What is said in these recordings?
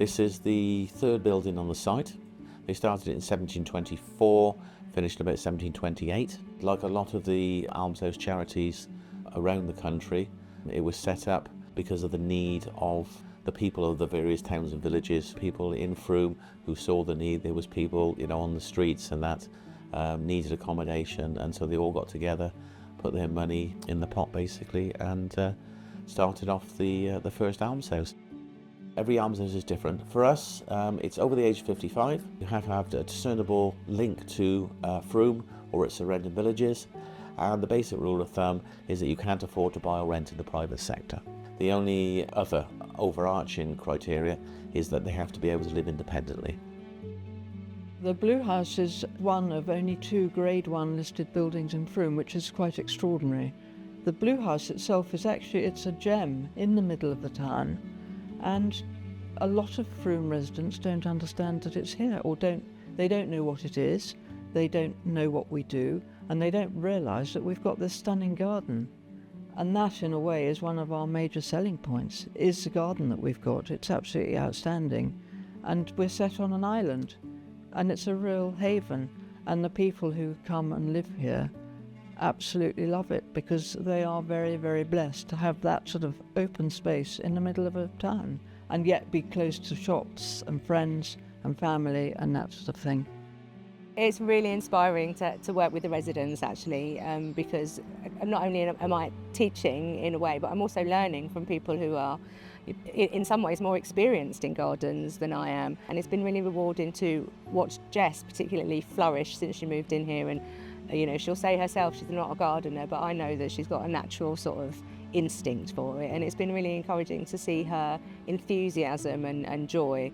This is the third building on the site. They started it in 1724, finished about 1728. Like a lot of the almshouse charities around the country, it was set up because of the need of the people of the various towns and villages, people in Frome who saw the need. There was people, on the streets and that needed accommodation, and so they all got together, put their money in the pot basically, and started off the first almshouse. Every almshouse is different. For us, it's over the age of 55. You have to have a discernible link to Frome or its surrounding villages, and the basic rule of thumb is that you can't afford to buy or rent in the private sector. The only other overarching criteria is that they have to be able to live independently. The Blue House is one of only 2 Grade 1 listed buildings in Frome, which is quite extraordinary. The Blue House itself is it's a gem in the middle of the town, and a lot of Frome residents don't understand that it's here, or they don't know what it is, they don't know what we do, and they don't realise that we've got this stunning garden. And that, in a way, is one of our major selling points, is the garden that we've got. It's absolutely outstanding. And we're set on an island, and it's a real haven. And the people who come and live here absolutely love it, because they are very, very blessed to have that sort of open space in the middle of a town, and yet be close to shops and friends and family and that sort of thing. It's really inspiring to work with the residents, actually, because not only am I teaching in a way, but I'm also learning from people who are in some ways more experienced in gardens than I am. And it's been really rewarding to watch Jess particularly flourish since she moved in here. And she'll say herself she's not a gardener, but I know that she's got a natural sort of instinct for it. And it's been really encouraging to see her enthusiasm and joy.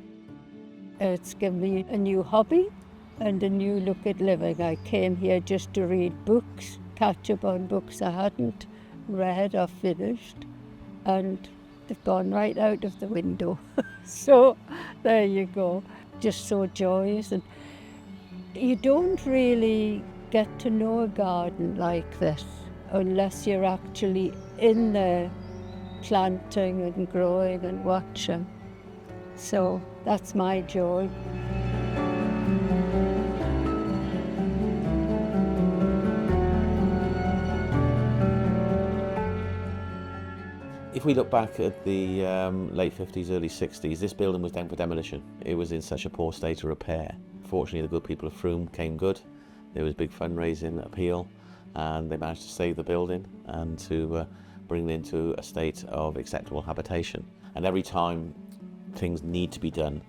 It's given me a new hobby and a new look at living. I came here just to read books, catch up on books I hadn't read or finished, and they've gone right out of the window. So there you go, just so joyous. And you don't really get to know a garden like this unless you're actually in there planting and growing and watching. So that's my joy. If we look back at the late 50s, early 60s, this building was down for demolition. It was in such a poor state of repair. Fortunately, the good people of Frome came good. There was a big fundraising appeal, and they managed to save the building and to bring it into a state of acceptable habitation. And every time things need to be done,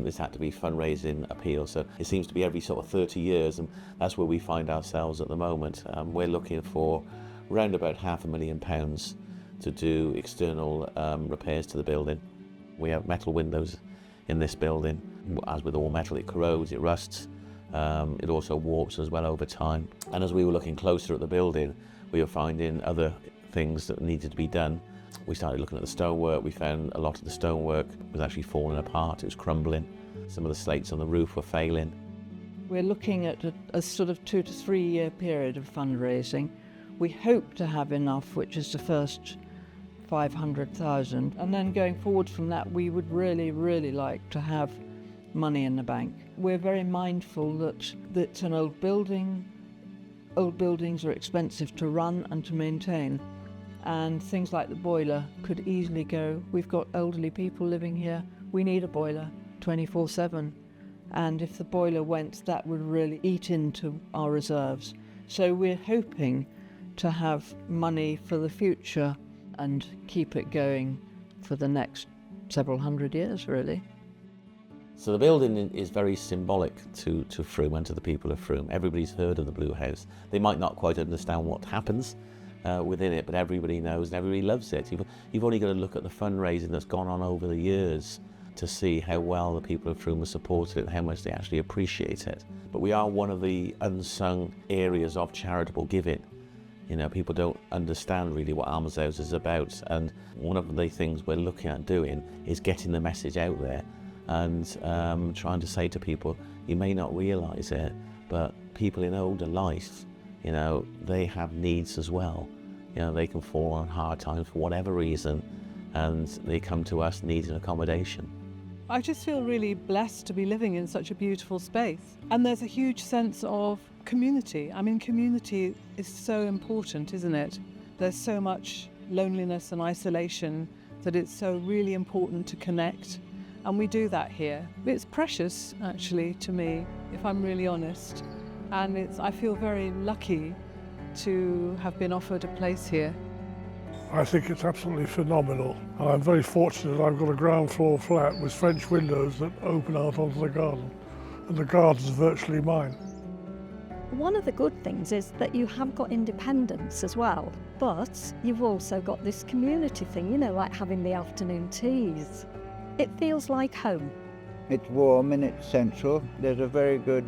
this had to be fundraising appeal. So it seems to be every sort of 30 years, and that's where we find ourselves at the moment. We're looking for around about £500,000 to do external repairs to the building. We have metal windows in this building. As with all metal, it corrodes, it rusts. It also warps as well over time. And as we were looking closer at the building, we were finding other things that needed to be done. We started looking at the stonework. We found a lot of the stonework was actually falling apart. It was crumbling. Some of the slates on the roof were failing. We're looking at a sort of 2 to 3 year period of fundraising. We hope to have enough, which is the first 500,000, and then going forward from that, we would really, really like to have money in the bank. We're very mindful that it's an old building. Old buildings are expensive to run and to maintain, and things like the boiler could easily go. We've got elderly people living here. We need a boiler 24/7, and if the boiler went, that would really eat into our reserves. So we're hoping to have money for the future and keep it going for the next several hundred years, really. So the building is very symbolic to Frome and to the people of Frome. Everybody's heard of the Blue House. They might not quite understand what happens within it, but everybody knows and everybody loves it. You've only got to look at the fundraising that's gone on over the years to see how well the people of Frome have supported it and how much they actually appreciate it. But we are one of the unsung areas of charitable giving. People don't understand really what Almshouse is about, and one of the things we're looking at doing is getting the message out there and trying to say to people, you may not realise it, but people in older life, they have needs as well. They can fall on hard times for whatever reason, and they come to us needing accommodation. I just feel really blessed to be living in such a beautiful space. And there's a huge sense of community. I mean, community is so important, isn't it? There's so much loneliness and isolation that it's so really important to connect. And we do that here. It's precious, actually, to me, if I'm really honest. And I feel very lucky to have been offered a place here. I think it's absolutely phenomenal. And I'm very fortunate I've got a ground floor flat with French windows that open out onto the garden. And the garden's virtually mine. One of the good things is that you have got independence as well, but you've also got this community thing, you know, like having the afternoon teas. It feels like home. It's warm and it's central. There's a very good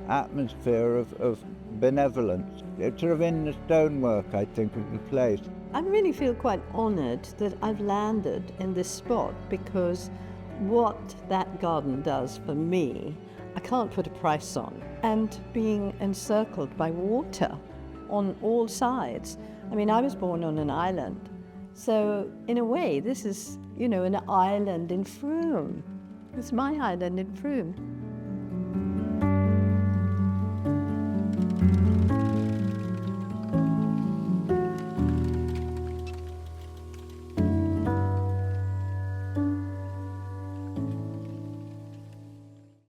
atmosphere of benevolence. It's sort of in the stonework, I think, of the place. I really feel quite honoured that I've landed in this spot, because what that garden does for me, I can't put a price on. And being encircled by water on all sides. I mean, I was born on an island. So in a way, this is, you know, an island in Frome. It's my island in Frome.